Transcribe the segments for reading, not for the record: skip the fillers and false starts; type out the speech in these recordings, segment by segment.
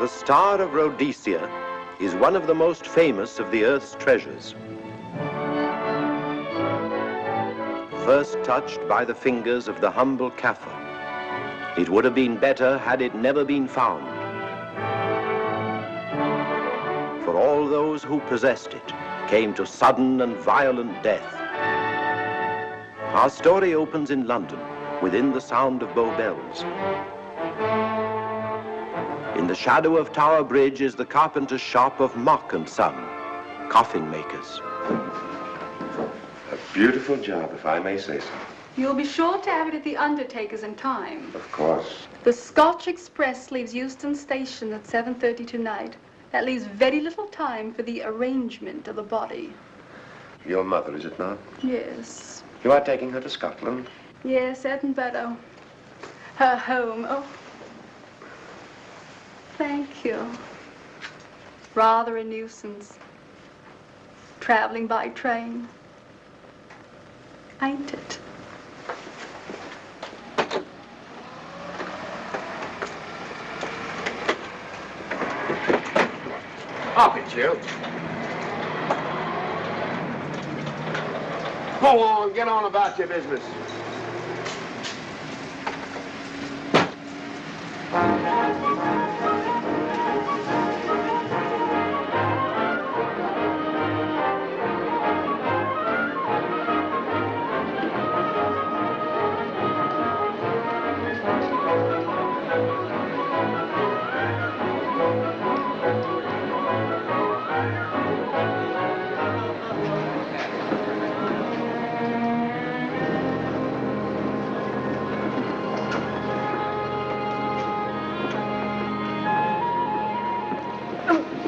The Star of Rhodesia is one of the most famous of the Earth's treasures. First touched by the fingers of the humble Kaffir, it would have been better had it never been found. For all those who possessed it came to sudden and violent death. Our story opens in London, within the sound of Bow Bells. In the shadow of Tower Bridge is the carpenter's shop of Mock and Son, coffin makers. A beautiful job, if I may say so. You'll be sure to have it at the undertaker's in time. Of course. The Scotch Express leaves Euston Station at 7:30 tonight. That leaves very little time for the arrangement of the body. Your mother, is it not? Yes. You are taking her to Scotland? Yes, Edinburgh. Her home. Oh. Thank you. Rather a nuisance. Traveling by train. Ain't it? Up it, you. Go on, get on about your business.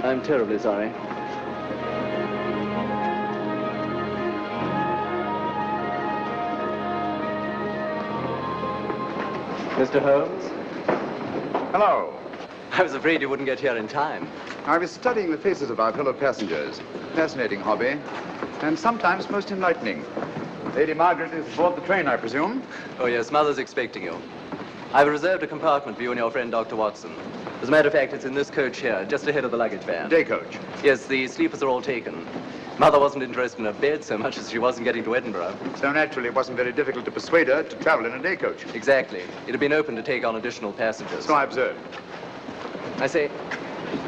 I'm terribly sorry. Mr. Holmes? Hello. I was afraid you wouldn't get here in time. I was studying the faces of our fellow passengers. Fascinating hobby, and sometimes most enlightening. Lady Margaret is aboard the train, I presume? Oh, yes, Mother's expecting you. I've reserved a compartment for you and your friend, Dr. Watson. As a matter of fact, it's in this coach here, just ahead of the luggage van. Day coach? Yes, the sleepers are all taken. Mother wasn't interested in a bed so much as she wasn't getting to Edinburgh. So naturally, it wasn't very difficult to persuade her to travel in a day coach. Exactly. It had been open to take on additional passengers. So I observed. I say,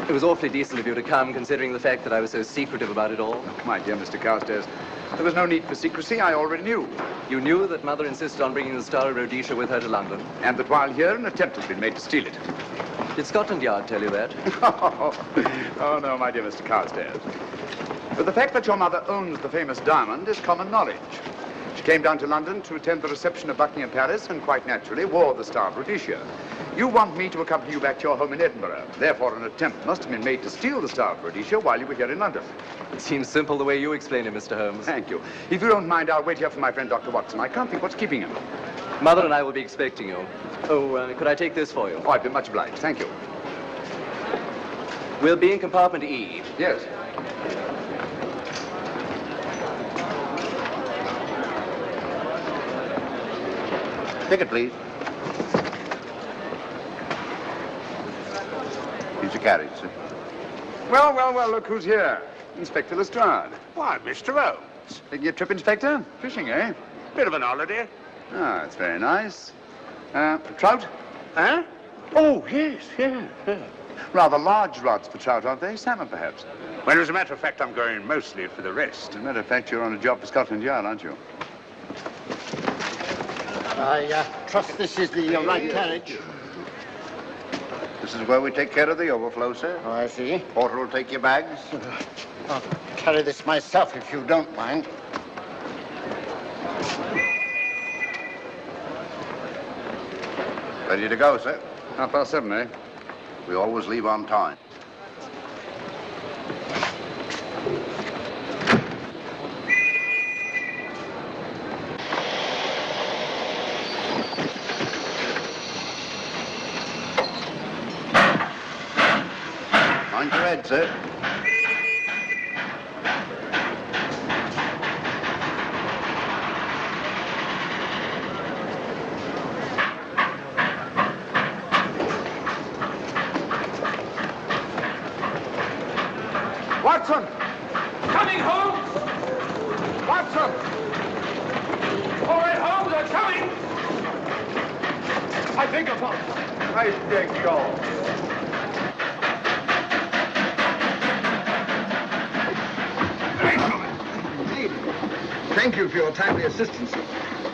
it was awfully decent of you to come, considering the fact that I was so secretive about it all. Oh, my dear Mr. Carstairs, there was no need for secrecy. I already knew. You knew that Mother insisted on bringing the Star of Rhodesia with her to London? And that while here, an attempt has been made to steal it. Did Scotland Yard tell you that? Oh, no, my dear Mr. Carstairs. But the fact that your mother owns the famous diamond is common knowledge. She came down to London to attend the reception of Buckingham Palace and quite naturally wore the Star of Rhodesia. You want me to accompany you back to your home in Edinburgh. Therefore, an attempt must have been made to steal the Star of Rhodesia while you were here in London. It seems simple the way you explain it, Mr. Holmes. Thank you. If you don't mind, I'll wait here for my friend Dr. Watson. I can't think what's keeping him. Mother and I will be expecting you. Oh, could I take this for you? Oh, I'd be much obliged. Thank you. We'll be in compartment E. Yes. Ticket, please. Here's your carriage, sir. Well, look who's here. Inspector Lestrade. Why, Mr. Holmes. Taking a trip, Inspector? Fishing, eh? Bit of an holiday. Ah, that's very nice. Trout? Huh? Oh, yes. Rather large rods for trout, aren't they? Salmon, perhaps? Well, as a matter of fact, I'm going mostly for the rest. As a matter of fact, you're on a job for Scotland Yard, aren't you? I trust this is the right carriage. This is where we take care of the overflow, sir. Oh, I see. Porter will take your bags. I'll carry this myself if you don't mind. Ready to go, sir? 7:30, eh? We always leave on time. Mind your head, sir. Think of us. I thank God. Thank you for your timely assistance.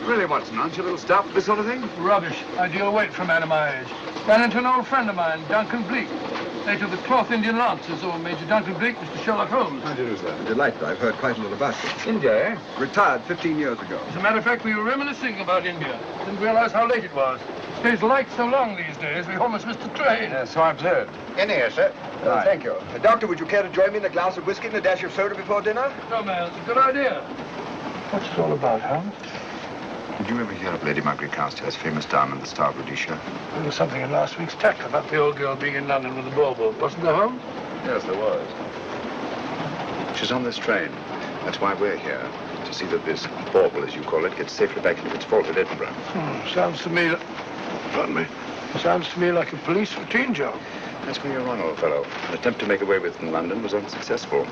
Really, Watson, aren't you a little stuffed with this sort of thing? Rubbish. Ideal weight for a man of my age. Ran into an old friend of mine, Duncan Bleak. Late of the Cloth Indian Lancers, or Major Duncan Bleak, Mr. Sherlock Holmes. How do you do, sir? Delightful. I've heard quite a lot about you. India, eh? Retired 15 years ago. As a matter of fact, we were reminiscing about India. Didn't realize how late it was. Stays light so long these days, we almost missed the train. Yeah, so I've heard. In here, sir. Right. Thank you. Doctor, would you care to join me in a glass of whiskey and a dash of soda before dinner? No, man, it's a good idea. What's it all about, Holmes? Did you ever hear of Lady Margaret Carstairs' famous diamond, the Star of Rhodesia? There was something in last week's tack about the old girl being in London with the bauble, wasn't there, Holmes? Yes, there was. She's on this train. That's why we're here. To see that this bauble, as you call it, gets safely back into its vault at Edinburgh. Sounds to me... Pardon me. Sounds to me like a police routine job. That's where you're wrong, old fellow. An attempt to make away with it in London was unsuccessful.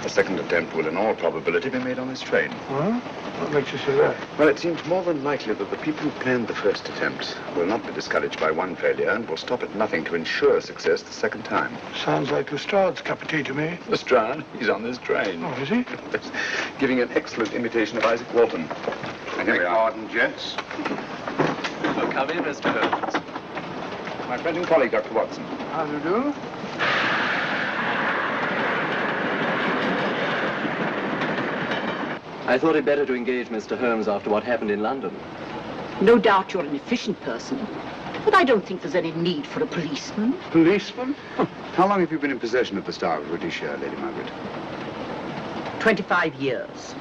The second attempt will, in all probability, be made on this train. Huh? What makes you say that? Well, it seems more than likely that the people who planned the first attempt will not be discouraged by one failure and will stop at nothing to ensure success the second time. Sounds like Lestrade's cup of tea to me. Lestrade? He's on this train. Oh, is he? Giving an excellent imitation of Isaac Walton. And here we are. Pardon, gents. Oh, come in, Mr. Holmes. My friend and colleague, Dr. Watson. How do you do? I thought it better to engage Mr. Holmes after what happened in London. No doubt you're an efficient person, but I don't think there's any need for a policeman. Policeman? How long have you been in possession of the Star of Rhodesia, Lady Margaret? 25 years.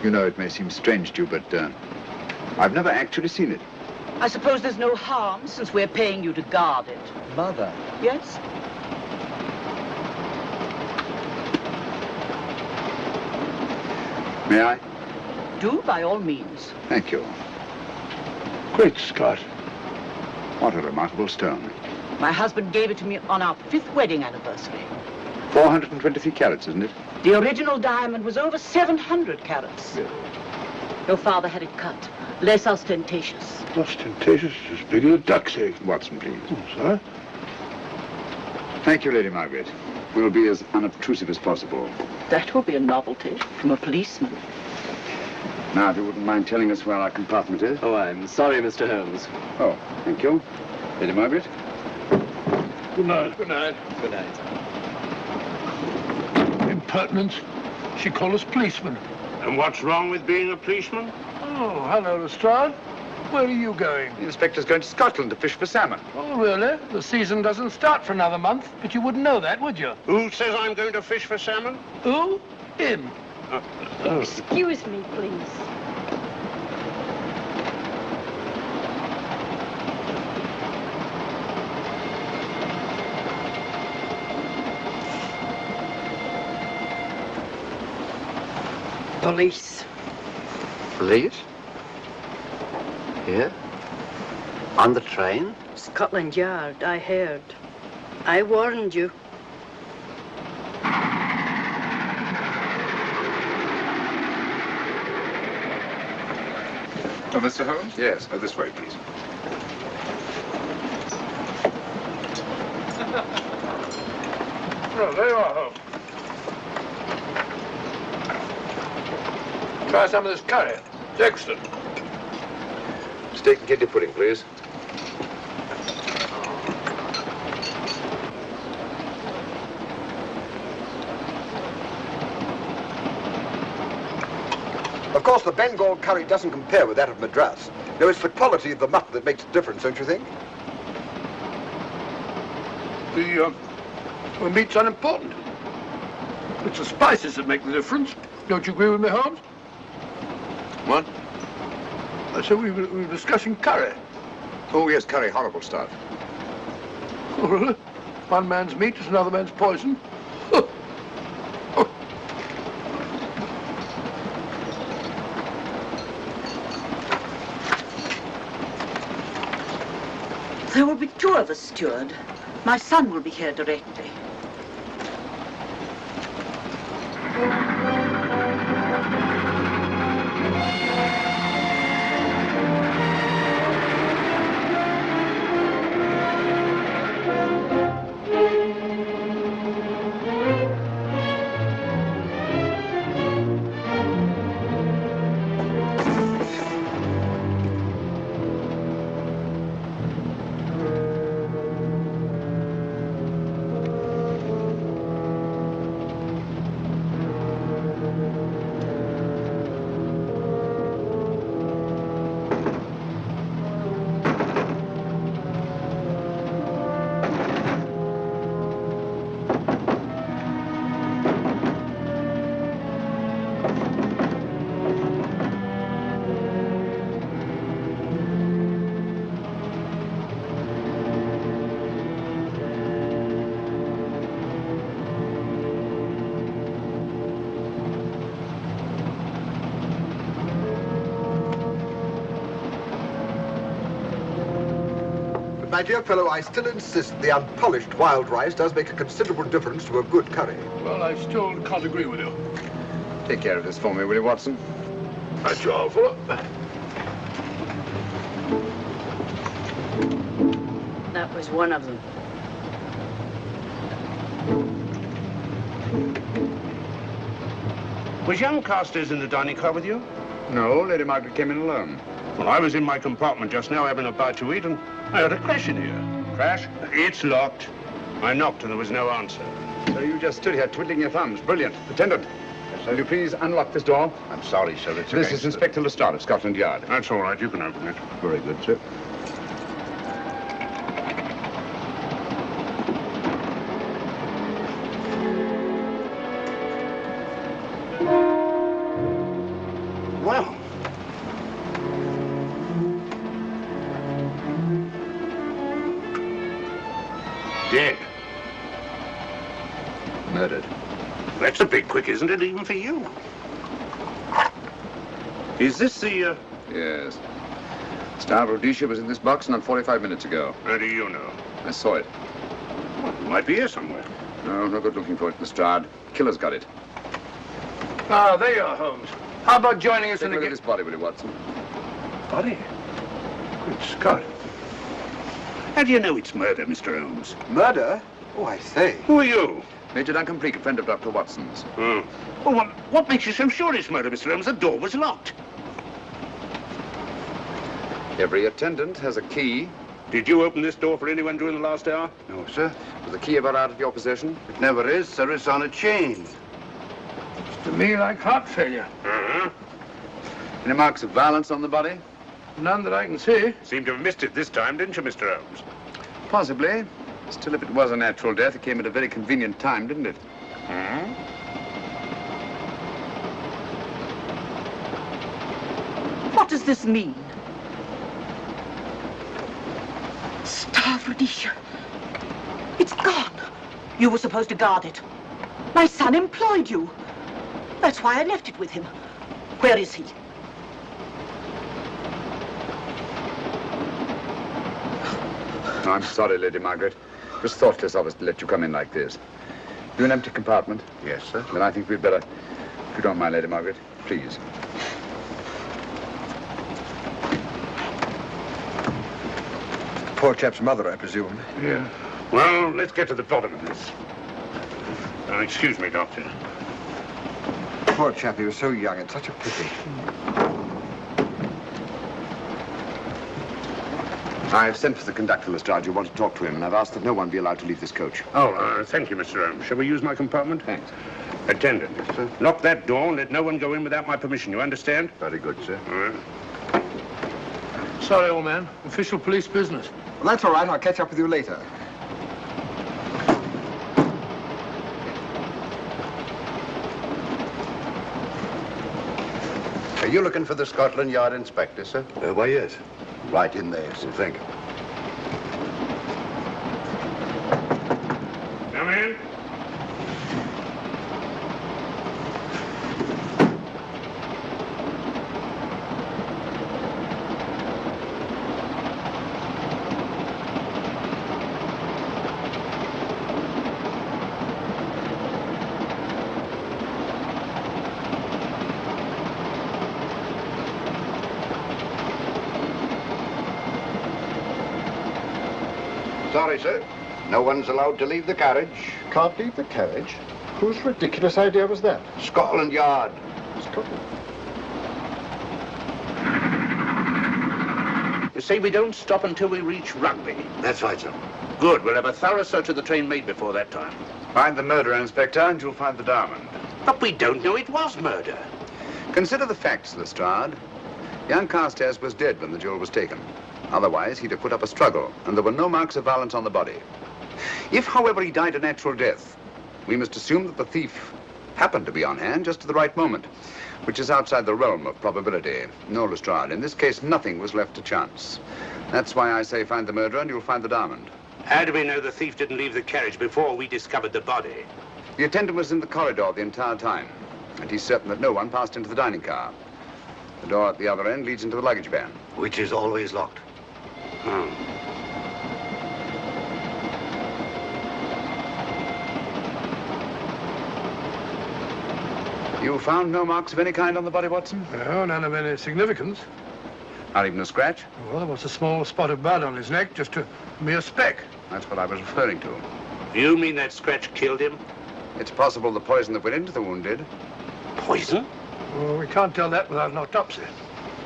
You know, it may seem strange to you, but I've never actually seen it. I suppose there's no harm since we're paying you to guard it. Mother. Yes? May I? Do, by all means. Thank you. Great Scott. What a remarkable stone. My husband gave it to me on our 5th wedding anniversary. 423 carats, isn't it? The original diamond was over 700 carats. Yes. Your father had it cut, less ostentatious. Ostentatious, as big as a duck's egg. Watson, please. Oh, sir? Thank you, Lady Margaret. We'll be as unobtrusive as possible. That will be a novelty from a policeman. Now, if you wouldn't mind telling us where our compartment is. Oh, I'm sorry, Mr. Holmes. Oh, thank you. Lady Margaret? Good night. Good night. Good night. Impertinence. She called us policemen. And what's wrong with being a policeman? Oh, hello, Lestrade. Where are you going? The inspector's going to Scotland to fish for salmon. Oh, really? The season doesn't start for another month, but you wouldn't know that, would you? Who says I'm going to fish for salmon? Who? Him. Excuse me, please. Police. Police? Here? On the train? Scotland Yard, I heard. I warned you. Oh, Mr. Holmes? Yes. This way, please. Oh, there you are, Holmes. Try some of this curry. It's excellent. Steak and kidney pudding, please. Of course, the Bengal curry doesn't compare with that of Madras. No, it's the quality of the mutton that makes a difference, don't you think? The meat's unimportant. It's the spices that make the difference. Don't you agree with me, Holmes? What? I said we were discussing curry. Oh, yes, curry, horrible stuff. Oh, really? One man's meat is another man's poison. There will be 2 of us, steward. My son will be here directly. my dear fellow, I still insist the unpolished wild rice does make a considerable difference to a good curry. Well, I still can't agree with you. Take care of this for me, will you, Watson? That's your fault. That was one of them. Was young Carstairs in the dining car with you? No, Lady Margaret came in alone. Well, I was in my compartment just now having a bite to eat, and I heard a crash in here. Crash? It's locked. I knocked and there was no answer. So you just stood here twiddling your thumbs. Brilliant. Attendant, will you please unlock this door? I'm sorry, sir. It's This is Inspector Lestrade of Scotland Yard. That's all right. You can open it. Very good, sir. Well. Dead. Murdered. That's a bit quick, isn't it, even for you? Is this the, Yes. Star Rhodesia was in this box not 45 minutes ago. How do you know? I saw it. Well, it might be here somewhere. No, no good looking for it, Lestrade. Killer's got it. Ah, there you are, Holmes. How about joining us Take in a look the... at this body, will you, Watson? Body? Good Scott. How do you know it's murder, Mr. Holmes? Murder? Oh, I say. Who are you? Major Duncan Bleak, a friend of Dr. Watson's. Oh. Well, what makes you so sure it's murder, Mr. Holmes? The door was locked. Every attendant has a key. Did you open this door for anyone during the last hour? No, sir. Was the key ever out of your possession? It never is, sir. It's on a chain. It's to me like heart failure. Uh-huh. Any marks of violence on the body? None that I can see. Seemed to have missed it this time, didn't you, Mr. Holmes? Possibly. Still, if it was a natural death, it came at a very convenient time, didn't it? Hmm? What does this mean? Star Rhodesia. It's gone. You were supposed to guard it. My son employed you. That's why I left it with him. Where is he? Oh, I'm sorry, Lady Margaret. It was thoughtless of us to let you come in like this. You an empty compartment? Yes, sir. Then I think we'd better, if you don't mind, Lady Margaret, please. Poor chap's mother, I presume. Yeah. Well, let's get to the bottom of this. Excuse me, Doctor. Poor chap, he was so young. It's such a pity. I've sent for the conductor, Lestrade. You want to talk to him, and I've asked that no one be allowed to leave this coach. Oh, thank you, Mr. Holmes. Shall we use my compartment? Thanks. Attendant, Yes, sir. lock that door and let no one go in without my permission. You understand? Very good, sir. All right. Sorry, old man. Official police business. Well, that's all right. I'll catch up with you later. Are you looking for the Scotland Yard inspector, sir? Why, yes. Right in there, sir. Thank you. Come in. Sorry, sir. No one's allowed to leave the carriage. Can't leave the carriage? Whose ridiculous idea was that? Scotland Yard. Scotland. You say we don't stop until we reach Rugby. That's right, sir. Good. We'll have a thorough search of the train made before that time. Find the murderer, Inspector, and you'll find the diamond. But we don't know it was murder. Consider the facts, Lestrade. Young Carstairs was dead when the jewel was taken. Otherwise, he'd have put up a struggle, and there were no marks of violence on the body. If, however, he died a natural death, we must assume that the thief happened to be on hand just at the right moment, which is outside the realm of probability. No, Lestrade, in this case, nothing was left to chance. That's why I say find the murderer and you'll find the diamond. How do we know the thief didn't leave the carriage before we discovered the body? The attendant was in the corridor the entire time, and he's certain that no one passed into the dining car. The door at the other end leads into the luggage van. Which is always locked. Oh. You found no marks of any kind on the body, Watson? No, none of any significance. Not even a scratch? Well, there was a small spot of blood on his neck, just a mere speck. That's what I was referring to. You mean that scratch killed him? It's possible the poison that went into the wound did. Poison? Well, we can't tell that without an autopsy.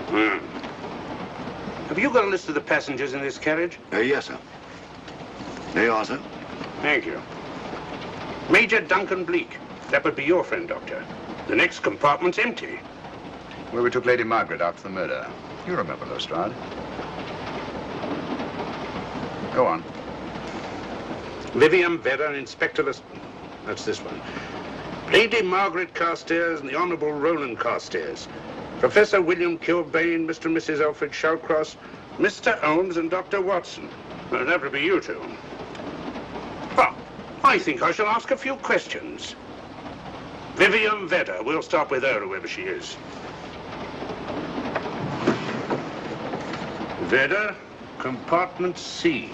Have you got a list of the passengers in this carriage? Yes, sir. There you are, sir. Thank you. Major Duncan Bleak. That would be your friend, Doctor. The next compartment's empty. Where we took Lady Margaret after the murder. You remember, Lestrade. Go on. Vivian Vedder, Inspector Liston. That's this one. Lady Margaret Carstairs and the Honourable Roland Carstairs. Professor William Kilbane, Mr. and Mrs. Alfred Shawcross, Mr. Holmes and Dr. Watson. Well, that would be you two. Well, I think I shall ask a few questions. Vivian Vedder. We'll start with her, whoever she is. Vedder, compartment C.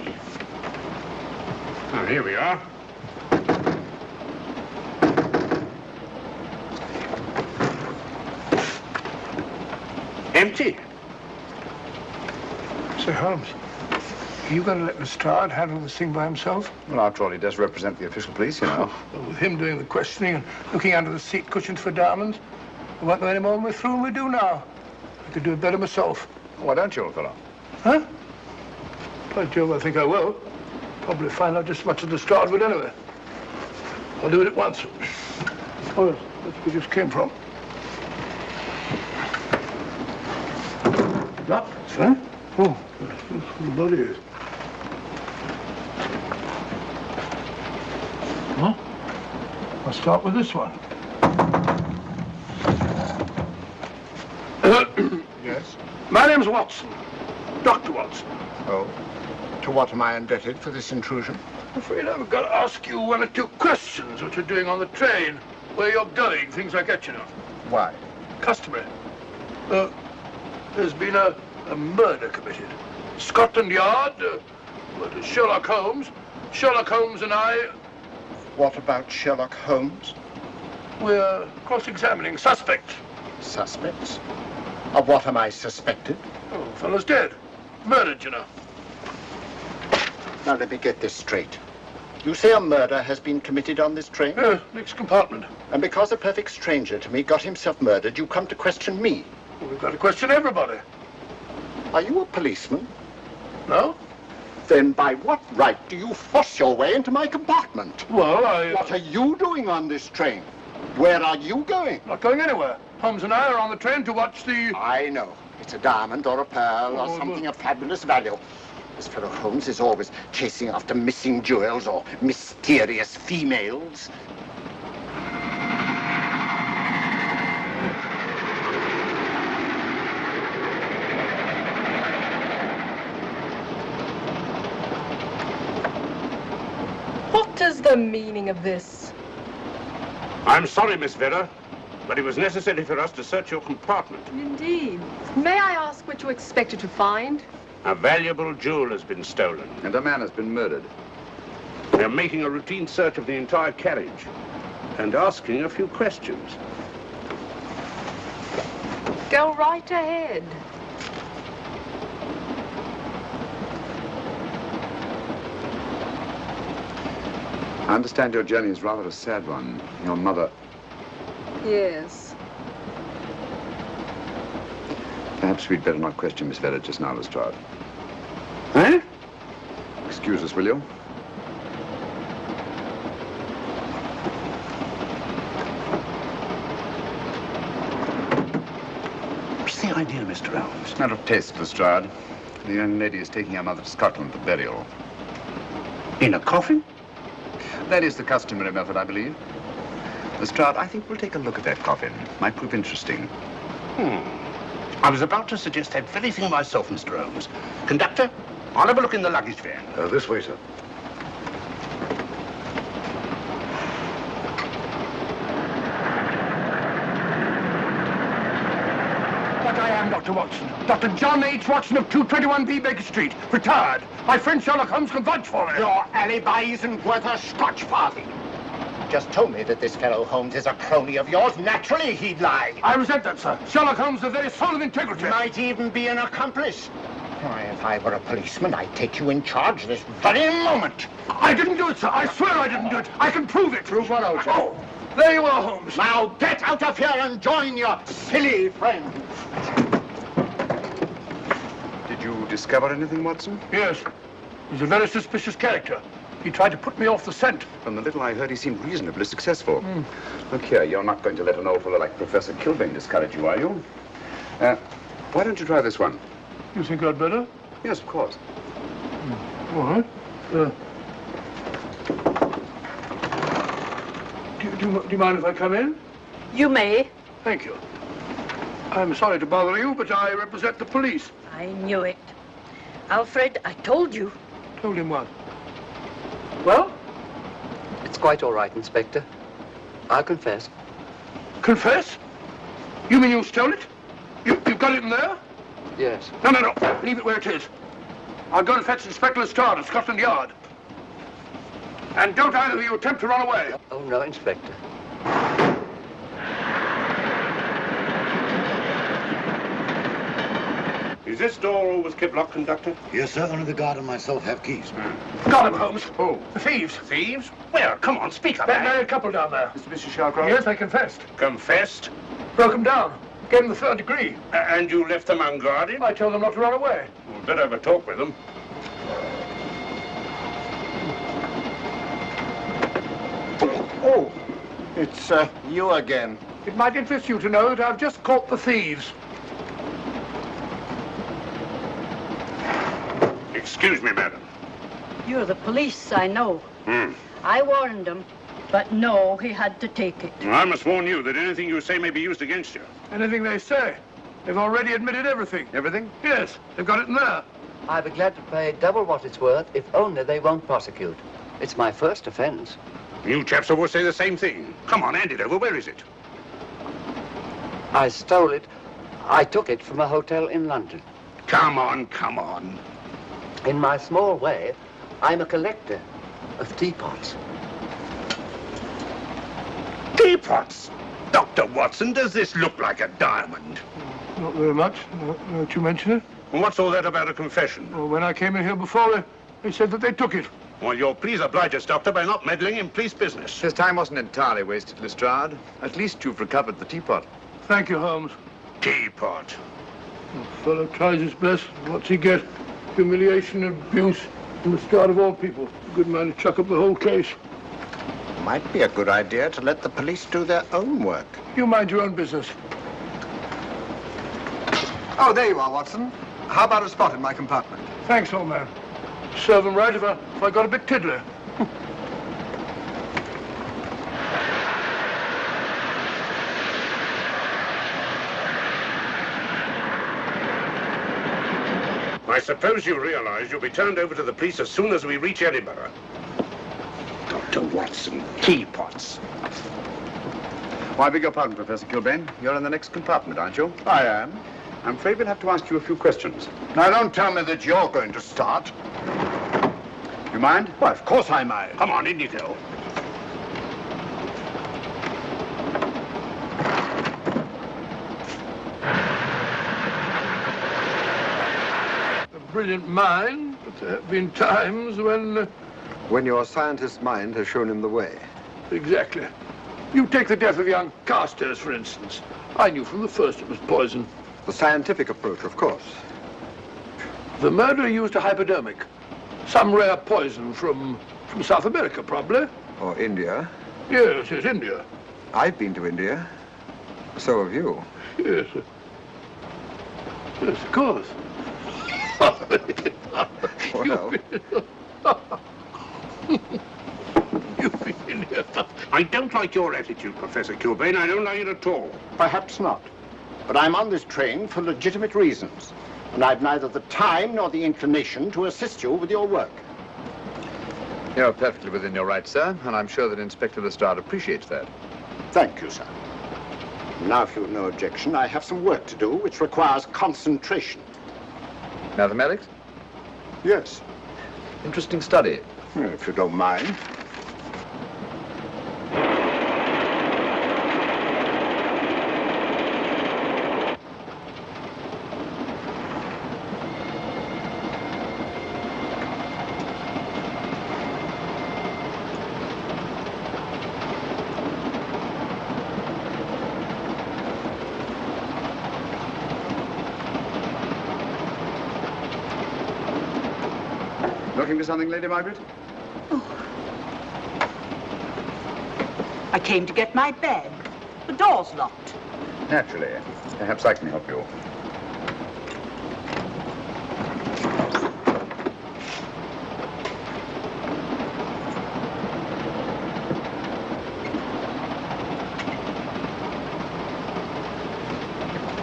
Oh, here we are. Empty. Sir Holmes, are you going to let Lestrade handle this thing by himself? Well, after all, he does represent the official police, you know. Well, with him doing the questioning and looking under the seat cushions for diamonds, we won't know any more when we're through than we do now. I could do it better myself. Why don't you, old fellow? Huh? By Jove, I think I will. Probably find out just as much as Lestrade would anyway. I'll do it at once. Oh, yes, that's where we just came from. That, sir? Oh, that's where the body is. Huh? I'll start with this one. Yes? My name's Watson. Dr. Watson. Oh. To what am I indebted for this intrusion? I'm afraid I've got to ask you one or two questions. What you're doing on the train, where you're going, things like that, you know. Why? Customary. There's been a murder committed. Scotland Yard, murder Sherlock Holmes. Sherlock Holmes and I... What about Sherlock Holmes? We're cross-examining suspects. Suspects? Of what am I suspected? Oh, the fellow's dead. Murdered, you know. Now, let me get this straight. You say a murder has been committed on this train? Yes, next compartment. And because a perfect stranger to me got himself murdered, you come to question me? Well, we've got to question everybody. Are you a policeman? No? Then by what right do you force your way into my compartment? Well, What are you doing on this train? Where are you going? Not going anywhere. Holmes and I are on the train to watch the... I know. It's a diamond or a pearl or something of fabulous value. This fellow Holmes is always chasing after missing jewels or mysterious females. What is the meaning of this? I'm sorry, Miss Vedder, but it was necessary for us to search your compartment. Indeed. May I ask what you expected to find? A valuable jewel has been stolen. And a man has been murdered. They're making a routine search of the entire carriage and asking a few questions. Go right ahead. I understand your journey is rather a sad one. Your mother... Yes. Perhaps we'd better not question Miss Vedder just now, Lestrade. Eh? Excuse us, will you? What's the idea, Mr. Holmes? It's not of taste, Lestrade. The young lady is taking her mother to Scotland for burial. In a coffin? That is the customary method, I believe. Lestrade, I think we'll take a look at that coffin. Might prove interesting. I was about to suggest that very thing myself, Mr. Holmes. Conductor, I'll have a look in the luggage van. This way, sir. But I am Dr. Watson. Dr. John H. Watson of 221B Baker Street. Retired. My friend Sherlock Holmes can vouch for me. Your alibi isn't worth a Scotch farthing. just told me that this fellow Holmes is a crony of yours. Naturally, he'd lie. I resent that, sir. Sherlock Holmes is the very soul of integrity. Might even be an accomplice. Why, if I were a policeman, I'd take you in charge this very moment. I didn't do it, sir. I swear I didn't do it. I can prove it. Prove what, old chap? Oh, there you are, Holmes. Now get out of here and join your silly friends. Did you discover anything, Watson? Yes. He's a very suspicious character. He tried to put me off the scent. From the little I heard, he seemed reasonably successful. Look here, you're not going to let an old fellow like Professor Kilbane discourage you, are you? Why don't you try this one? You think I'd better? Yes, of course. All right. Do you mind if I come in? You may. Thank you. I'm sorry to bother you, but I represent the police. I knew it. Alfred, I told you. Told him what? Well? It's quite all right, Inspector. I'll confess. Confess? You mean you stole it? You've got it in there? Yes. No. Leave it where it is. I'll go and fetch Inspector Lestrade at Scotland Yard. And don't either of you attempt to run away. Oh, no, Inspector. Is this door always kept locked, Conductor? Yes, sir. Only the guard and myself have keys. Got him, Holmes. Oh. The thieves. Thieves? Where? Come on, speak up. That married couple down there. Mr. Shalcroft? Yes, they confessed. Confessed? Broke them down. Gave them the 3rd degree. And you left them unguarded? I told them not to run away. We'd better have a talk with them. Oh, it's you again. It might interest you to know that I've just caught the thieves. Excuse me, madam. You're the police, I know. I warned him, but no, he had to take it. I must warn you that anything you say may be used against you. Anything they say. They've already admitted everything. Everything? Yes, they've got it in there. I'd be glad to pay double what it's worth if only they won't prosecute. It's my first offense. You chaps always say the same thing. Come on, hand it over. Where is it? I stole it. I took it from a hotel in London. Come on. In my small way, I'm a collector of teapots. Teapots? Dr. Watson, does this look like a diamond? Not very much, now that you mention it. And what's all that about a confession? Well, when I came in here before, they said that they took it. Well, you'll please oblige us, Doctor, by not meddling in police business. His time wasn't entirely wasted, Lestrade. At least you've recovered the teapot. Thank you, Holmes. Teapot. The fellow tries his best. What's he get? Humiliation and abuse from the start of all people. A good man to chuck up the whole case. Might be a good idea to let the police do their own work. You mind your own business. Oh, there you are, Watson. How about a spot in my compartment? Thanks, old man. Serve him right if I got a bit tiddler. I suppose you realize you'll be turned over to the police as soon as we reach Edinburgh. Dr. Watson, teapots. Well, I beg your pardon, Professor Kilbane. You're in the next compartment, aren't you? I am. I'm afraid we'll have to ask you a few questions. Now, don't tell me that you're going to start. You mind? Well, of course I mind. Come on, in you go. A brilliant mind, but there have been times when... When your scientist's mind has shown him the way. Exactly. You take the death of young Carstairs, for instance. I knew from the first it was poison. The scientific approach, of course. The murderer used a hypodermic. Some rare poison from South America, probably. Or India. Yes, India. I've been to India. So have you. Yes. Yes, of course. Well. You've been in here. I don't like your attitude, Professor Kilbane. I don't like it at all. Perhaps not. But I'm on this train for legitimate reasons. And I've neither the time nor the inclination to assist you with your work. You're perfectly within your rights, sir, and I'm sure that Inspector Lestrade appreciates that. Thank you, sir. Now, if you've no objection, I have some work to do which requires concentration. Mathematics? Yes. Interesting study. If you don't mind. Looking for something, Lady Margaret? I came to get my bag. The door's locked. Naturally. Perhaps I can help you.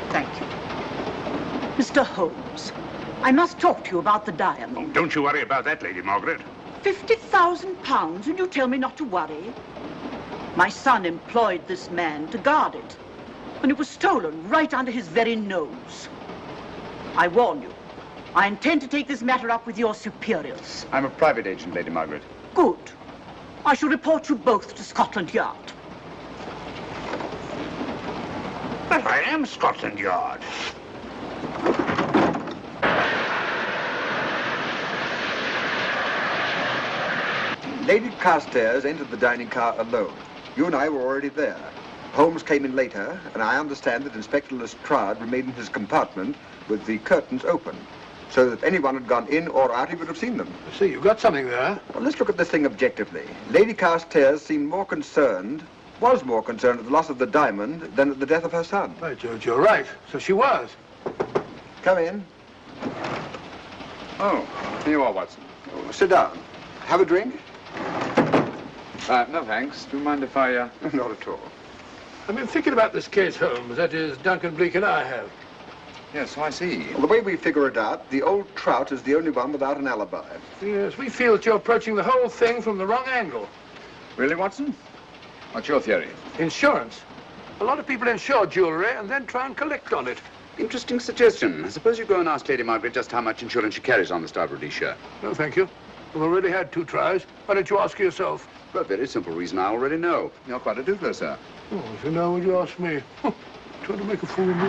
Thank you. Mr. Holmes, I must talk to you about the diamond. Oh, don't you worry about that, Lady Margaret. £50,000 and you tell me not to worry? My son employed this man to guard it, and it was stolen right under his very nose. I warn you, I intend to take this matter up with your superiors. I'm a private agent, Lady Margaret. Good. I shall report you both to Scotland Yard. But I am Scotland Yard. Lady Carstairs entered the dining car alone. You and I were already there. Holmes came in later, and I understand that Inspector Lestrade remained in his compartment with the curtains open, so that if anyone had gone in or out, he would have seen them. I see, you've got something there. Well, let's look at this thing objectively. Lady Carstairs seemed more concerned, was more concerned at the loss of the diamond than at the death of her son. By George, you're right. So she was. Come in. Oh, here you are, Watson. Oh, sit down. Have a drink? No, thanks. Do you mind if I, Not at all. I've been thinking about this case, Holmes. That is, Duncan Bleak and I have. Yes, so I see. Well, the way we figure it out, the old trout is the only one without an alibi. Yes, we feel that you're approaching the whole thing from the wrong angle. Really, Watson? What's your theory? Insurance. A lot of people insure jewelry and then try and collect on it. Interesting suggestion. I suppose you go and ask Lady Margaret just how much insurance she carries on the Star Rhodesia. No, thank you. We've already had 2 tries. Why don't you ask her yourself? For a very simple reason I already know. You're quite a doodler, sir. Oh, if you know, would you ask me? Trying to make a fool of me.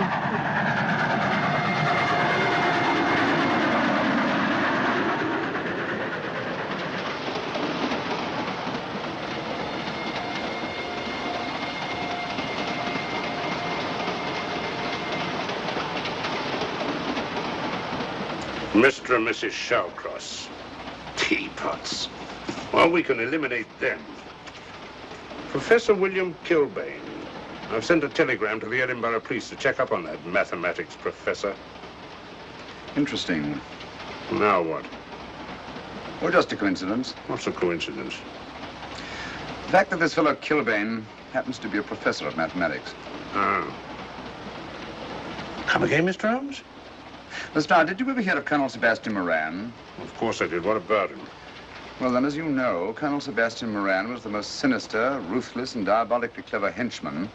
Mr. and Mrs. Shallcross. Teapots. Well, we can eliminate them. Professor William Kilbane. I've sent a telegram to the Edinburgh police to check up on that mathematics professor. Interesting. Now what? Well, just a coincidence. What's a coincidence? The fact that this fellow Kilbane happens to be a professor of mathematics. Ah. Come again, Mr. Holmes? Lestrade, did you ever hear of Colonel Sebastian Moran? Of course I did. What about him? Well, then, as you know, Colonel Sebastian Moran was the most sinister, ruthless, and diabolically clever henchman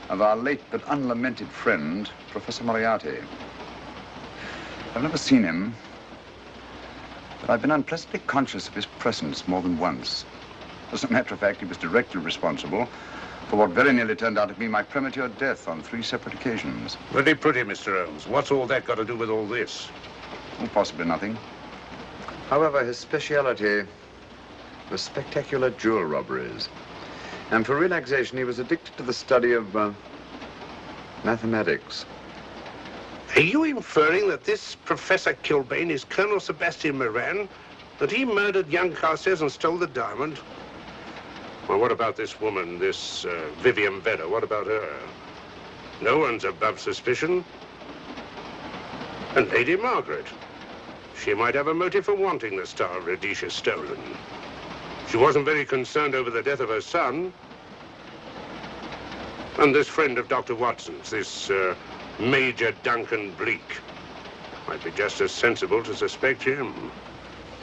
of our late but unlamented friend, Professor Moriarty. I've never seen him, but I've been unpleasantly conscious of his presence more than once. As a matter of fact, he was directly responsible for what very nearly turned out to be my premature death on 3 separate occasions. Very pretty, Mr. Holmes. What's all that got to do with all this? Oh, possibly nothing. However, his speciality was spectacular jewel robberies. And for relaxation, he was addicted to the study of mathematics. Are you inferring that this Professor Kilbane is Colonel Sebastian Moran? That he murdered young Carstairs and stole the diamond? Well, what about this woman, this Vivian Vedder? What about her? No one's above suspicion. And Lady Margaret. She might have a motive for wanting the Star of Rhodesia stolen. She wasn't very concerned over the death of her son. And this friend of Dr. Watson's, this Major Duncan Bleak, might be just as sensible to suspect him.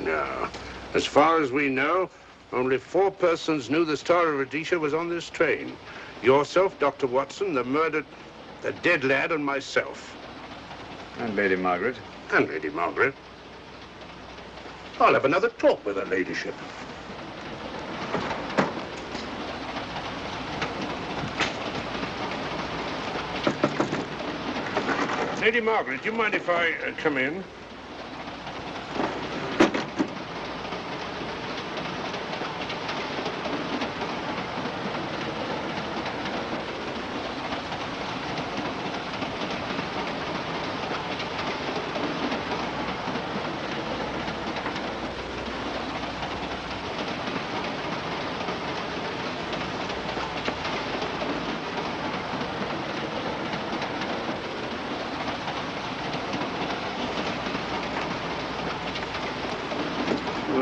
No. As far as we know, only 4 persons knew the Star of Rhodesia was on this train. Yourself, Dr. Watson, the dead lad, and myself. And Lady Margaret. And Lady Margaret. I'll have another talk with her ladyship. Lady Margaret, do you mind if I come in?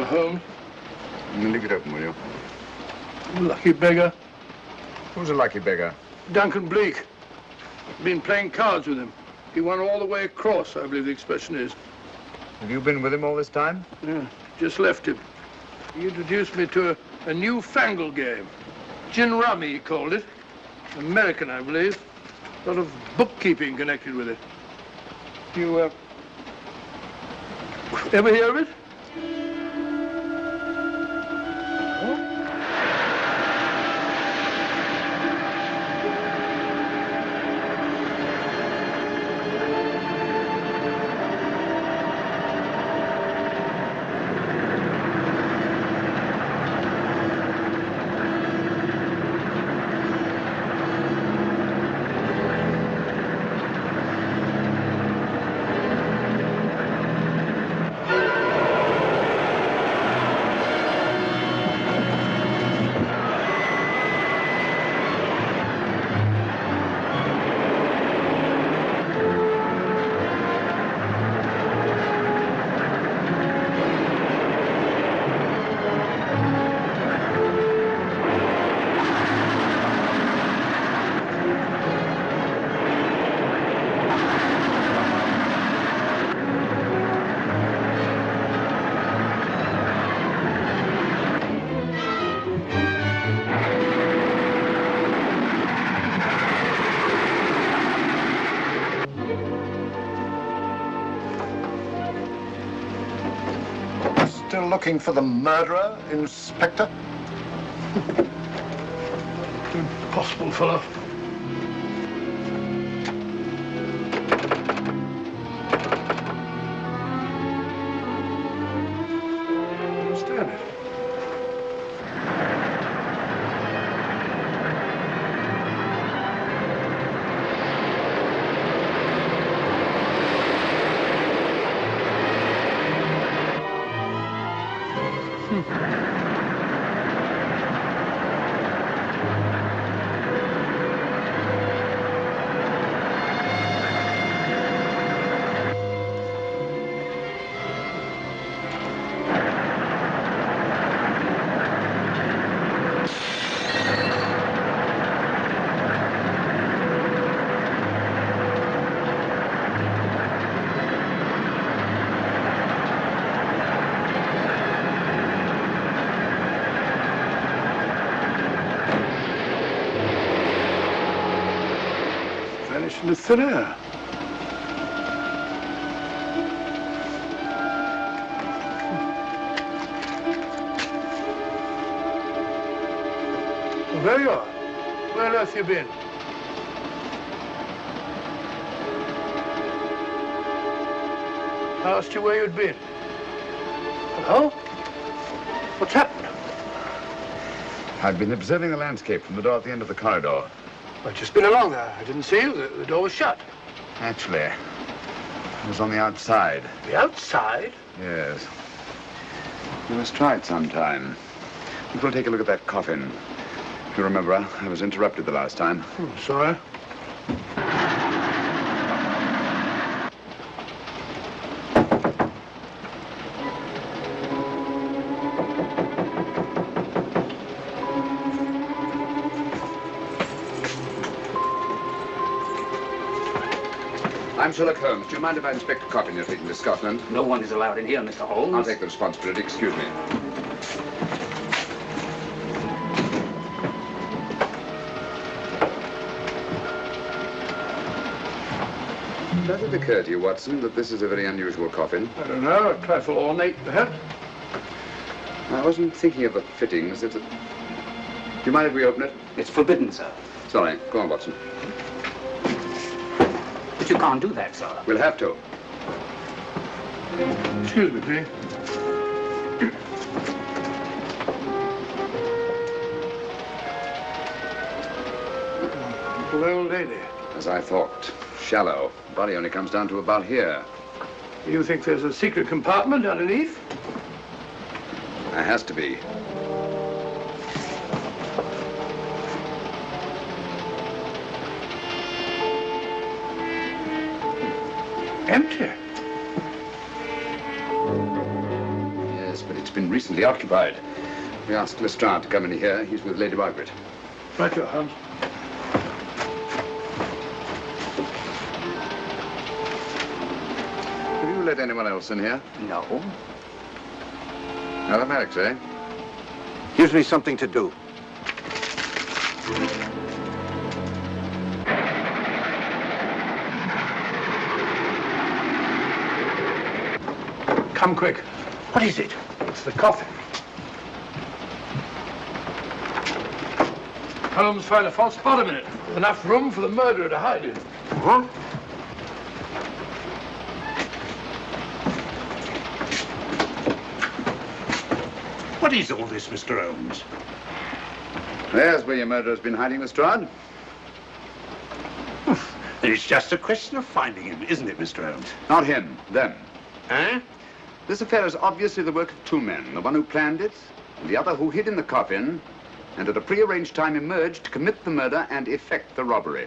Sherlock Holmes. Leave it open, will you? Lucky beggar. Who's a lucky beggar? Duncan Bleak. Been playing cards with him. He won all the way across, I believe the expression is. Have you been with him all this time? Yeah, just left him. He introduced me to a newfangled game. Gin rummy, he called it. American, I believe. A lot of bookkeeping connected with it. You, ever hear of it? Still looking for the murderer, Inspector? Impossible, fellow. Understand it. Into thin air. Well, there you are. Where on earth have you been? I asked you where you'd been. Hello? What's happened? I've been observing the landscape from the door at the end of the corridor. I've just been along there. I didn't see you. The door was shut. Actually, it was on the outside. The outside? Yes. You must try it sometime. You will take a look at that coffin. If you remember, I was interrupted the last time. Sorry. I'm Sherlock Holmes. Do you mind if I inspect a coffin you're taking to Scotland? No one is allowed in here, Mr. Holmes. I'll take the responsibility. Excuse me. Does it occur to you, Watson, that this is a very unusual coffin? I don't know. A trifle ornate, perhaps. I wasn't thinking of the fittings. Do you mind if we open it? It's forbidden, sir. Sorry. Go on, Watson. But you can't do that, sir. We'll have to. Excuse me, please. Little old lady. As I thought. Shallow. Body only comes down to about here. You think there's a secret compartment underneath? There has to be. Empty. Yes, but it's been recently occupied. We asked Lestrade to come in here. He's with Lady Margaret. Right, your Holmes. Have you let anyone else in here? No. Mathematics, eh? Gives me something to do. Come quick. What is it? It's the coffin. Holmes found a false bottom in it. Enough room for the murderer to hide in. Huh? What is all this, Mr. Holmes? There's where your murderer's been hiding, Lestrade. It's just a question of finding him, isn't it, Mr. Holmes? Not him, them. Eh? This affair is obviously the work of two men, the one who planned it, and the other who hid in the coffin, and at a prearranged time emerged to commit the murder and effect the robbery.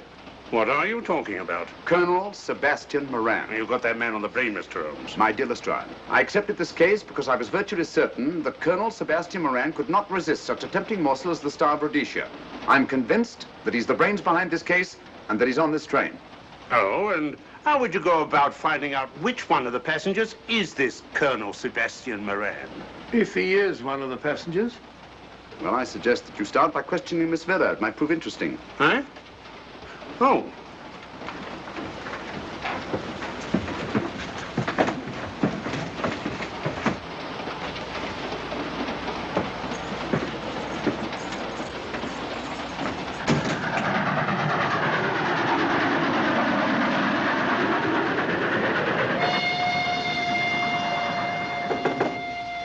What are you talking about? Colonel Sebastian Moran. You've got that man on the brain, Mr. Holmes. My dear Lestrade, I accepted this case because I was virtually certain that Colonel Sebastian Moran could not resist such a tempting morsel as the Star of Rhodesia. I'm convinced that he's the brains behind this case and that he's on this train. Oh, and how would you go about finding out which one of the passengers is this Colonel Sebastian Moran? If he is one of the passengers. Well, I suggest that you start by questioning Miss Vera. It might prove interesting. Huh? Oh.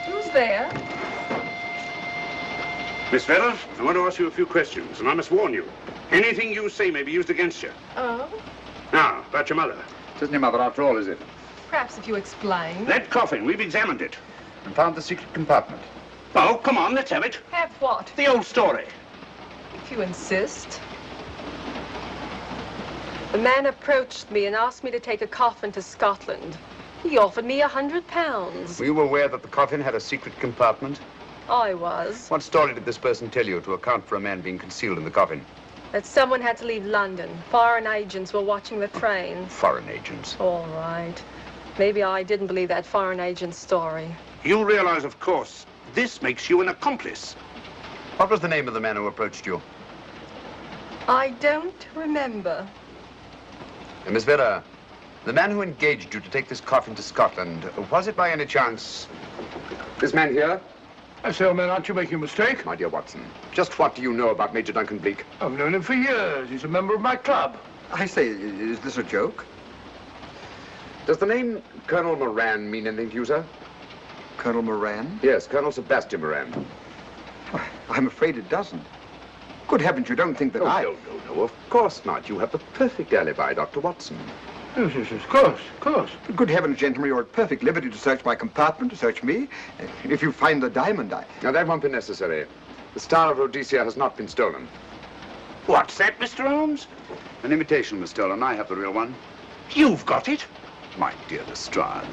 Who's there? Miss Vera, I want to ask you a few questions, and I must warn you. Anything you say may be used against you. Oh? Now, about your mother. It isn't your mother after all, is it? Perhaps if you explain. That coffin, we've examined it. And found the secret compartment. Oh, come on, let's have it. Have what? The old story. If you insist. The man approached me and asked me to take a coffin to Scotland. He offered me £100. Were you aware that the coffin had a secret compartment? I was. What story did this person tell you to account for a man being concealed in the coffin? That someone had to leave London. Foreign agents were watching the trains. Foreign agents. All right. Maybe I didn't believe that foreign agent story. You realize, of course, this makes you an accomplice. What was the name of the man who approached you? I don't remember. Miss Vera, the man who engaged you to take this coffin to Scotland, was it by any chance this man here? I say, old man, aren't you making a mistake? My dear Watson, just what do you know about Major Duncan Bleak? I've known him for years. He's a member of my club. I say, is this a joke? Does the name Colonel Moran mean anything to you, sir? Colonel Moran? Yes, Colonel Sebastian Moran. I'm afraid it doesn't. Good heavens, you don't think that No, of course not. You have the perfect alibi, Dr. Watson. Yes, of course. Good heavens, gentlemen, you're at perfect liberty to search my compartment, to search me. If you find the diamond, Now, that won't be necessary. The Star of Rhodesia has not been stolen. What's that, Mr. Holmes? An imitation was stolen. I have the real one. You've got it? My dear Lestrade,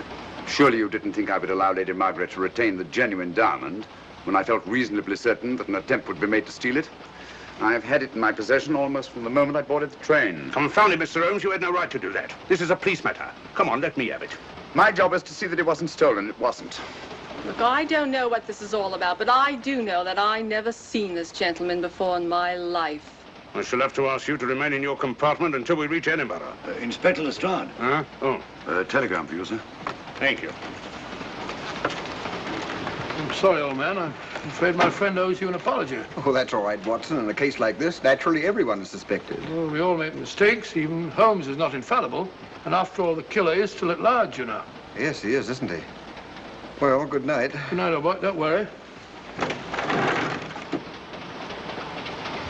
surely you didn't think I would allow Lady Margaret to retain the genuine diamond when I felt reasonably certain that an attempt would be made to steal it? I have had it in my possession almost from the moment I boarded the train. Confound it, Mr. Holmes, you had no right to do that. This is a police matter. Come on, let me have it. My job is to see that it wasn't stolen. It wasn't. Look, I don't know what this is all about, but I do know that I never seen this gentleman before in my life. I shall have to ask you to remain in your compartment until we reach Edinburgh. Inspector Lestrade. Huh? Oh. Telegram for you, sir. Thank you. I'm sorry, old man. I'm afraid my friend owes you an apology. Oh, that's all right, Watson. In a case like this, naturally everyone is suspected. Well, we all make mistakes. Even Holmes is not infallible. And after all, the killer is still at large, you know. Yes, he is, isn't he? Well, good night. Good night, old boy. Don't worry.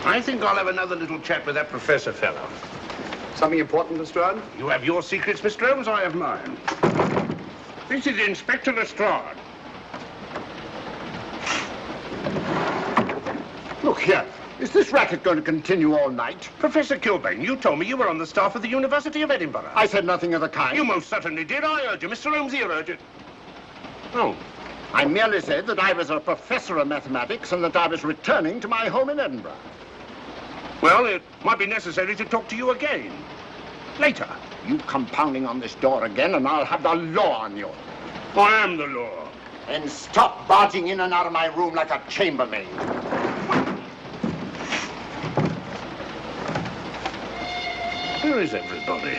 I think I'll have another little chat with that professor fellow. Something important, Lestrade? You have your secrets, Mr. Holmes, I have mine. This is Inspector Lestrade. Look here. Is this racket going to continue all night? Professor Kilbane, you told me you were on the staff of the University of Edinburgh. I said nothing of the kind. You most certainly did. I urge you. Mr. Holmes here urged it. Oh, I merely said that I was a professor of mathematics and that I was returning to my home in Edinburgh. Well, it might be necessary to talk to you again. Later. You come pounding on this door again and I'll have the law on you. I am the law. And stop barging in and out of my room like a chambermaid. Where is everybody?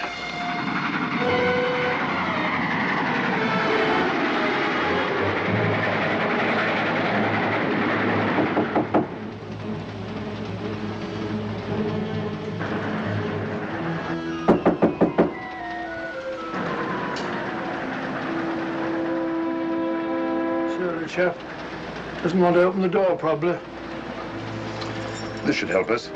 Sure, the chap doesn't want to open the door, probably. This should help us.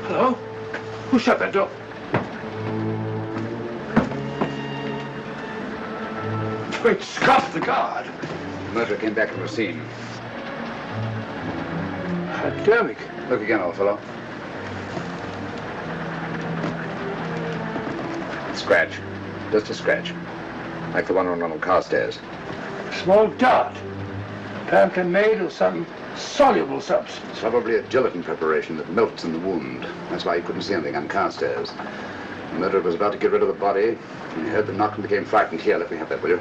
Hello? Who shut that door? Great Scott, the guard. Murderer came back from the scene. Hypodermic. Look again, old fellow. Scratch. Just a scratch. Like the one on Ronald Carstairs. Small dart. Apparently made of some soluble substance. Probably a gelatin preparation that melts in the wound. That's why you couldn't see anything on Carstairs. The murderer was about to get rid of the body. He heard the knock and became frightened. Here, let me have that, will you?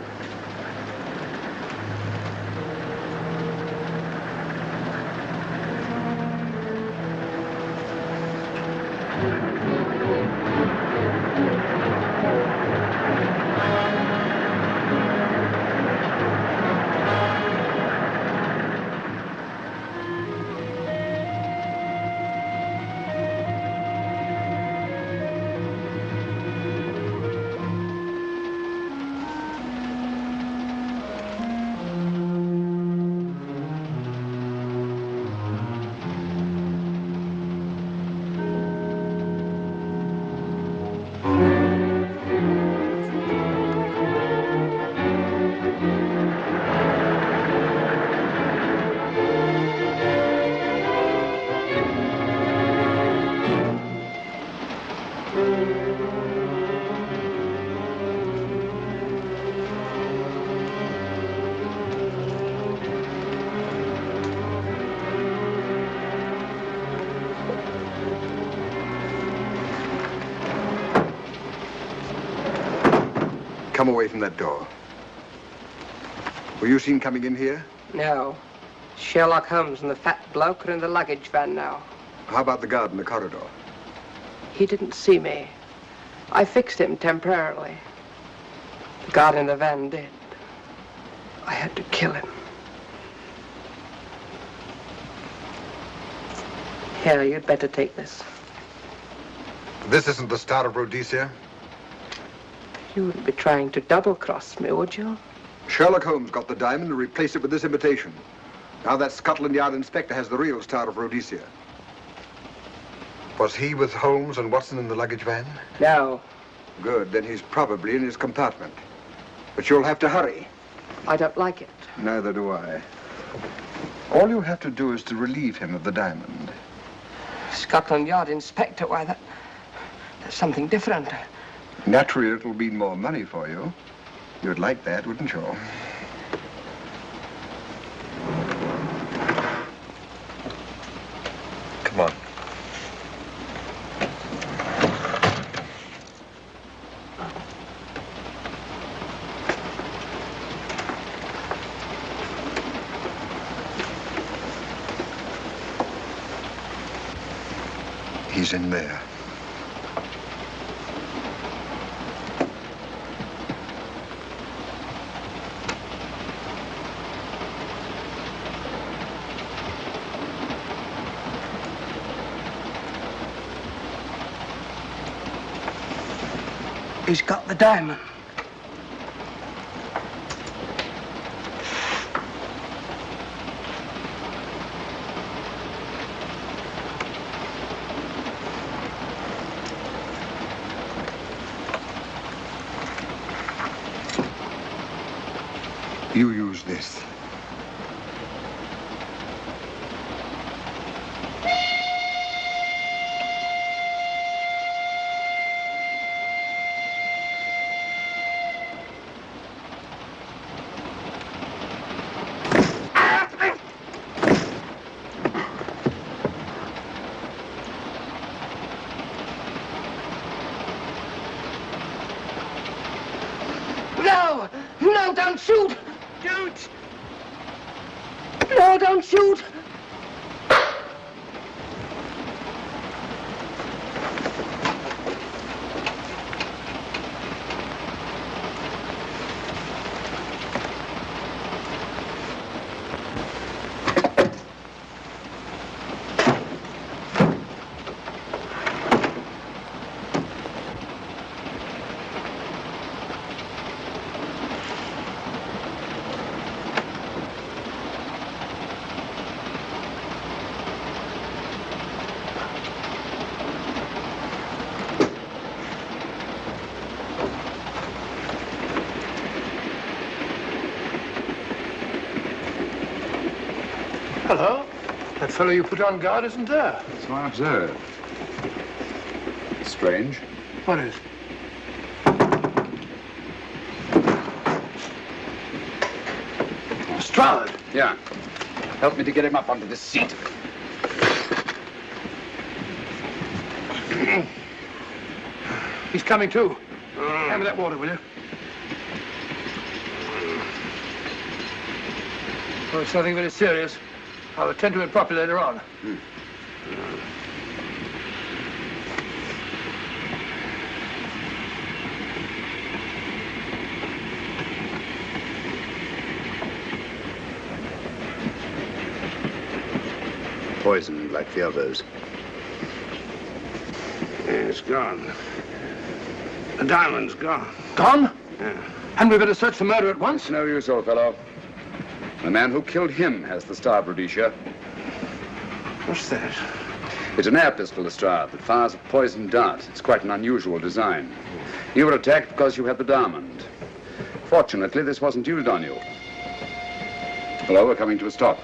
Come away from that door. Were you seen coming in here? No. Sherlock Holmes and the fat bloke are in the luggage van now. How about the guard in the corridor? He didn't see me. I fixed him temporarily. The guard in the van did. I had to kill him. Here, you'd better take this. This isn't the Star of Rhodesia? You wouldn't be trying to double-cross me, would you? Sherlock Holmes got the diamond and replaced it with this imitation. Now that Scotland Yard inspector has the real Star of Rhodesia. Was he with Holmes and Watson in the luggage van? No. Good, then he's probably in his compartment. But you'll have to hurry. I don't like it. Neither do I. All you have to do is to relieve him of the diamond. Scotland Yard inspector, why, that's something different. Naturally, it'll mean more money for you. You'd like that, wouldn't you? Come on. He's in there. He's got the diamond. You use this. No! No, don't shoot! Don't! No, don't shoot! Hello. That fellow you put on guard isn't there. So I observe. Strange. What is? Lestrade. Yeah. Help me to get him up onto this seat. He's coming too. Hand me that water, will you? Oh, it's nothing very serious. I'll attend to it properly later on. Poisoned like the others. Yeah, it's gone. The diamond's gone. Gone? Yeah. Hadn't we better search for murder at once? It's no use, old fellow. The man who killed him has the star of Rhodesia. What's that? It's an air pistol, Lestrade, that fires a poisoned dart. It's quite an unusual design. You were attacked because you had the diamond. Fortunately, this wasn't used on you. Hello, we're coming to a stop.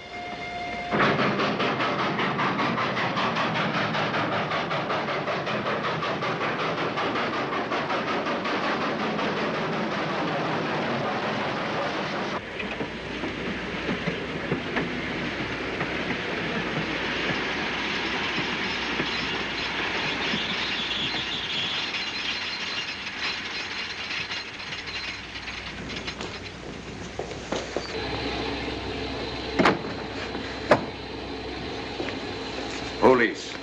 Police.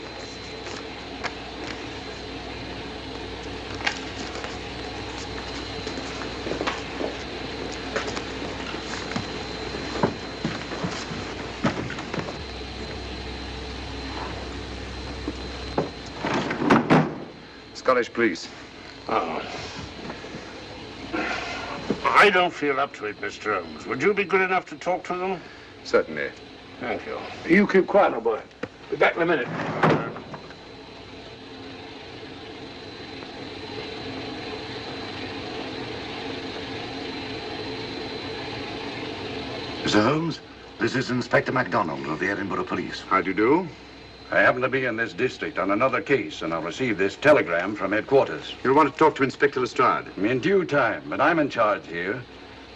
Scottish police. Oh. I don't feel up to it, Mr. Holmes. Would you be good enough to talk to them? Certainly. Thank you. You keep quiet, old boy. Be back in a minute. Mr. Holmes, this is Inspector MacDonald of the Edinburgh Police. How do you do? I happen to be in this district on another case, and I'll receive this telegram from headquarters. You'll want to talk to Inspector Lestrade. In due time, but I'm in charge here.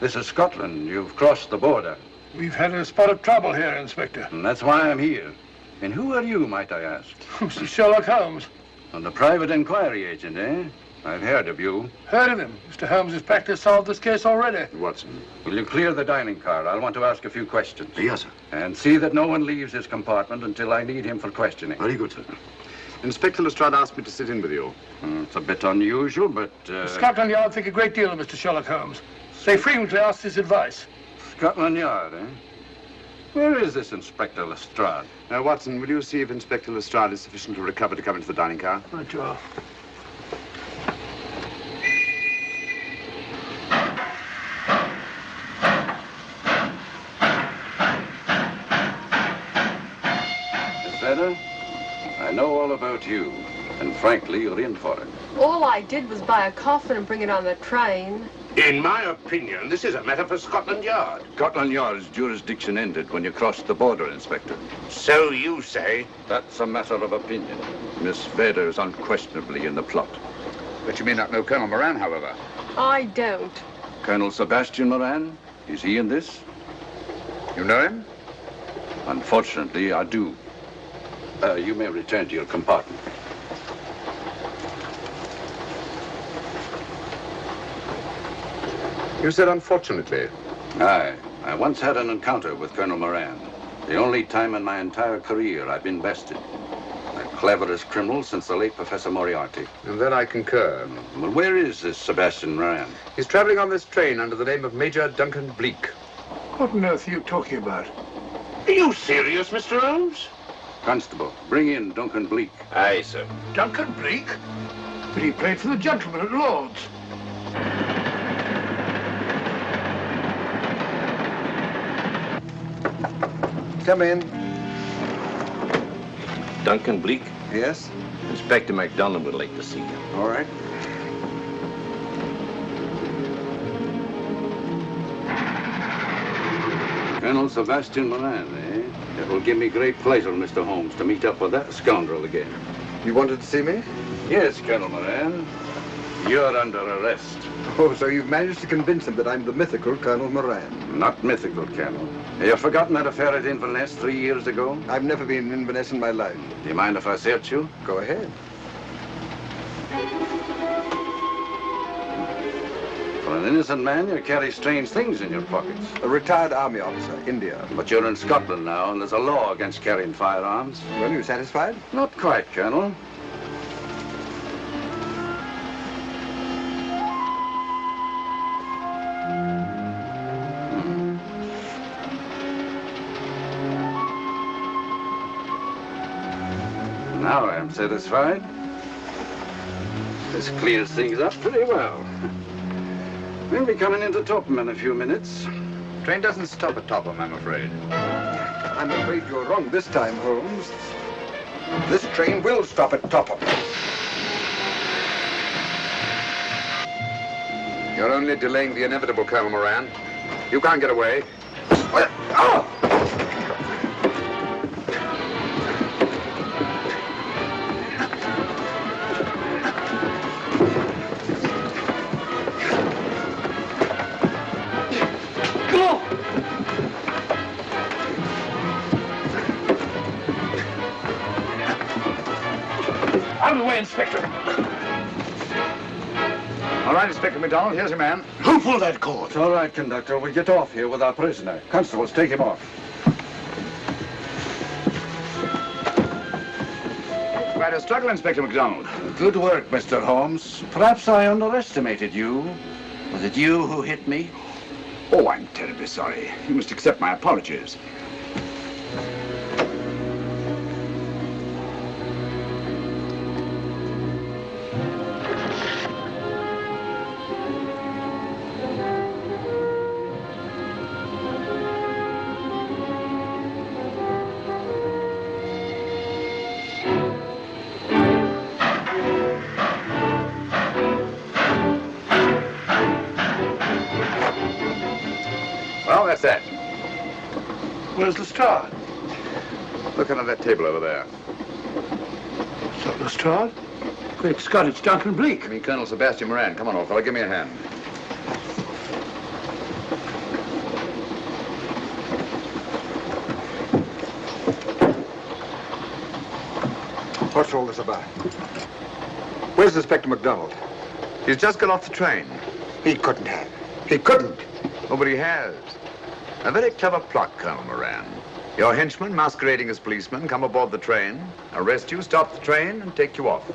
This is Scotland. You've crossed the border. We've had a spot of trouble here, Inspector. And that's why I'm here. And who are you, might I ask? Mr. Sherlock Holmes. And the private inquiry agent, eh? I've heard of you. Heard of him. Mr. Holmes has practically solved this case already. Watson. Will you clear the dining car? I'll want to ask a few questions. Yes, sir. And see that no one leaves his compartment until I need him for questioning. Very good, sir. Inspector Lestrade asked me to sit in with you. It's a bit unusual, but... Scotland Yard think a great deal of Mr. Sherlock Holmes. They frequently ask his advice. Scotland Yard, eh? Where is this Inspector Lestrade? Now, Watson, will you see if Inspector Lestrade is sufficiently recovered to come into the dining car? Right, Joe. Better? I know all about you, and frankly, you're in for it. All I did was buy a coffin and bring it on the train. In my opinion, this is a matter for Scotland Yard. Scotland Yard's jurisdiction ended when you crossed the border, Inspector. So you say? That's a matter of opinion. Miss Vader is unquestionably in the plot. But you may not know Colonel Moran, however. I don't. Colonel Sebastian Moran, is he in this? You know him? Unfortunately, I do. You may return to your compartment. You said unfortunately. Aye. I once had an encounter with Colonel Moran. The only time in my entire career I've been bested. The cleverest criminal since the late Professor Moriarty. And then I concur. Well, where is this Sebastian Moran? He's traveling on this train under the name of Major Duncan Bleak. What on earth are you talking about? Are you serious, Mr. Holmes? Constable, bring in Duncan Bleak. Aye, sir. Duncan Bleak? But he played for the gentleman at Lord's. Come in. Duncan Bleak? Yes? Inspector MacDonald would like to see you. All right. Colonel Sebastian Moran, eh? It will give me great pleasure, Mr. Holmes, to meet up with that scoundrel again. You wanted to see me? Yes, Colonel Moran. You're under arrest. Oh, so you've managed to convince him that I'm the mythical Colonel Moran. Not mythical, Colonel. Have you forgotten that affair at Inverness 3 years ago? I've never been in Inverness in my life. Do you mind if I search you? Go ahead. For an innocent man, you carry strange things in your pockets. A retired army officer, India. But you're in Scotland now, and there's a law against carrying firearms. Well, you satisfied? Not quite, Colonel. Now I am satisfied. This clears things up pretty well. We'll be coming into Topham in a few minutes. Train doesn't stop at Topham, I'm afraid. I'm afraid you're wrong this time, Holmes. This train will stop at Topham. You're only delaying the inevitable, Colonel Moran. You can't get away. Oh! Out of the way, Inspector. All right, Inspector MacDonald, here's your man. Who pulled that cord? It's all right, conductor. We'll get off here with our prisoner. Constables, take him off. Quite a struggle, Inspector MacDonald. Good work, Mr. Holmes. Perhaps I underestimated you. Was it you who hit me? Oh, I'm terribly sorry. You must accept my apologies. Well, that's that. Where's Lestrade? Look under that table over there. Is that Lestrade? Great Scott, it's Duncan Bleak. I mean, Colonel Sebastian Moran. Come on, old fellow, give me a hand. What's all this about? Where's Inspector MacDonald? He's just got off the train. He couldn't have. He couldn't. Oh, but he has. A very clever plot, Colonel Moran. Your henchmen, masquerading as policemen, come aboard the train, arrest you, stop the train, and take you off.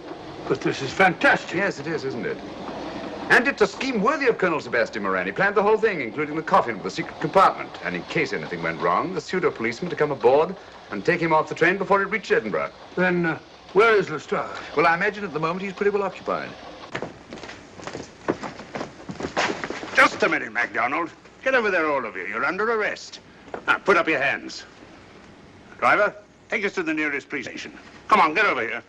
But this is fantastic. Yes, it is, isn't it? And it's a scheme worthy of Colonel Sebastian Moran. He planned the whole thing, including the coffin with the secret compartment. And in case anything went wrong, the pseudo-policeman to come aboard and take him off the train before it reached Edinburgh. Then, where is Lestrade? Well, I imagine at the moment he's pretty well occupied. Just a minute, MacDonald. Get over there, all of you. You're under arrest. Now, put up your hands. Driver, take us to the nearest police station. Come on, get over here.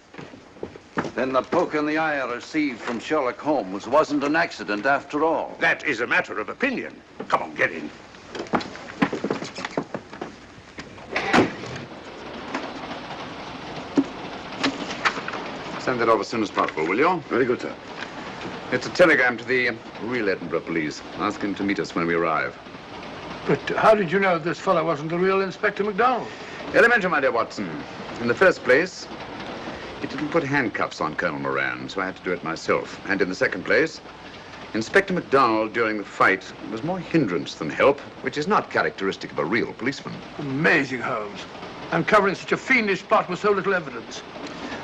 Then the poke in the eye I received from Sherlock Holmes wasn't an accident after all. That is a matter of opinion. Come on, get in. Send that off as soon as possible, will you? Very good, sir. It's a telegram to the real Edinburgh police, asking to meet us when we arrive. But how did you know this fellow wasn't the real Inspector MacDonald? Elementary, my dear Watson. In the first place, it didn't put handcuffs on Colonel Moran, so I had to do it myself. And in the second place, Inspector MacDonald during the fight was more hindrance than help, which is not characteristic of a real policeman. Amazing, Holmes. Uncovering such a fiendish plot with so little evidence.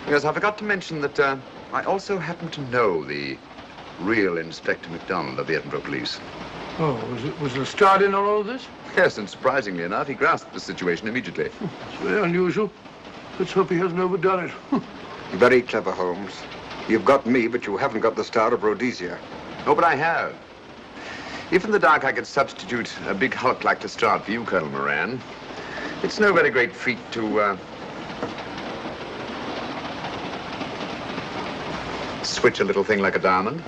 Yes, I forgot to mention that I also happen to know the real Inspector MacDonald of the Edinburgh Police. Oh, was Lestrade in on all of this? Yes, and surprisingly enough, he grasped the situation immediately. It's very unusual. Let's hope he hasn't overdone it. Very clever, Holmes. You've got me, but you haven't got the Star of Rhodesia. Oh, but I have. If in the dark I could substitute a big hulk like Lestrade for you, Colonel Moran, it's no very great feat to, switch a little thing like a diamond.